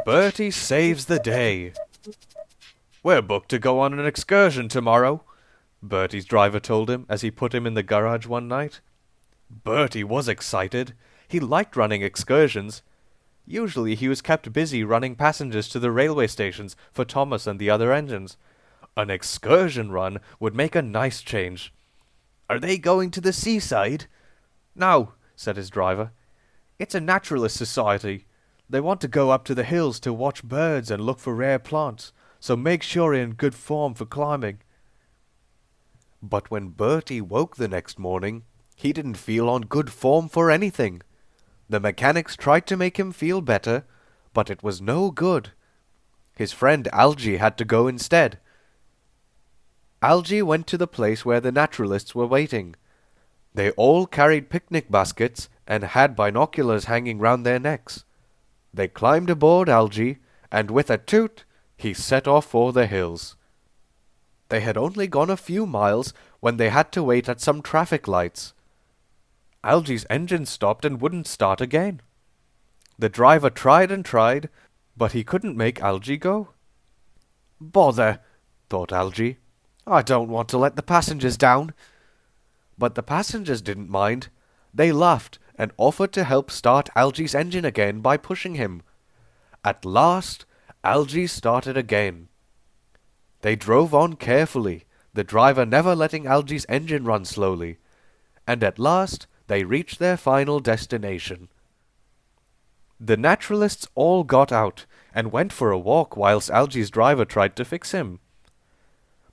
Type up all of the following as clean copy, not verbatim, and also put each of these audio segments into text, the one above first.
Bertie saves the day. We're booked to go on an excursion tomorrow, Bertie's driver told him as he put him in the garage one night. Bertie was excited. He liked running excursions. Usually he was kept busy running passengers to the railway stations for Thomas and the other engines. An excursion run would make a nice change. Are they going to the seaside? No, said his driver. It's a naturalist society. They want to go up to the hills to watch birds and look for rare plants, so make sure you're in good form for climbing. But when Bertie woke the next morning, he didn't feel on good form for anything. The mechanics tried to make him feel better, but it was no good. His friend Algy had to go instead. Algy went to the place where the naturalists were waiting. They all carried picnic baskets and had binoculars hanging round their necks. They climbed aboard Algy, and with a toot, he set off for the hills. They had only gone a few miles when they had to wait at some traffic lights. Algy's engine stopped and wouldn't start again. The driver tried and tried, but he couldn't make Algy go. Bother, thought Algy. I don't want to let the passengers down. But the passengers didn't mind. They laughed and offered to help start Algy's engine again by pushing him. At last, Algy started again. They drove on carefully, the driver never letting Algy's engine run slowly, and at last they reached their final destination. The naturalists all got out and went for a walk whilst Algy's driver tried to fix him.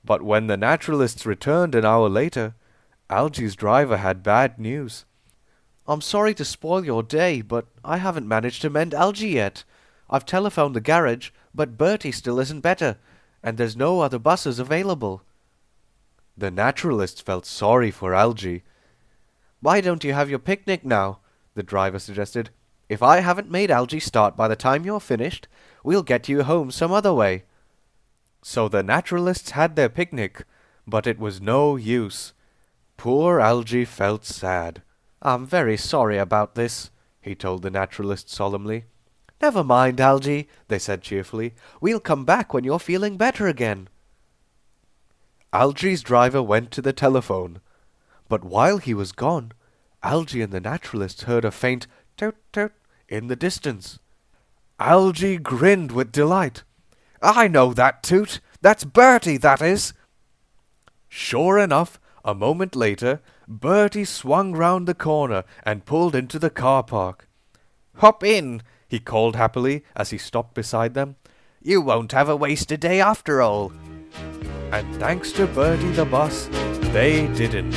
But when the naturalists returned an hour later, Algy's driver had bad news. I'm sorry to spoil your day, but I haven't managed to mend Algy yet. I've telephoned the garage, but Bertie still isn't better, and there's no other buses available. The naturalists felt sorry for Algy. Why don't you have your picnic now? The driver suggested. If I haven't made Algy start by the time you're finished, we'll get you home some other way. So the naturalists had their picnic, but it was no use. Poor Algy felt sad. I'm very sorry about this, he told the naturalists solemnly. Never mind, Algy, they said cheerfully. We'll come back when you're feeling better again. Algy's driver went to the telephone, but while he was gone, Algy and the naturalists heard a faint toot-toot in the distance. Algy grinned with delight. I know that toot. That's Bertie, that is. Sure enough, a moment later, Bertie swung round the corner and pulled into the car park. Hop in, he called happily as he stopped beside them. You won't have a wasted day after all. And thanks to Bertie the bus, they didn't.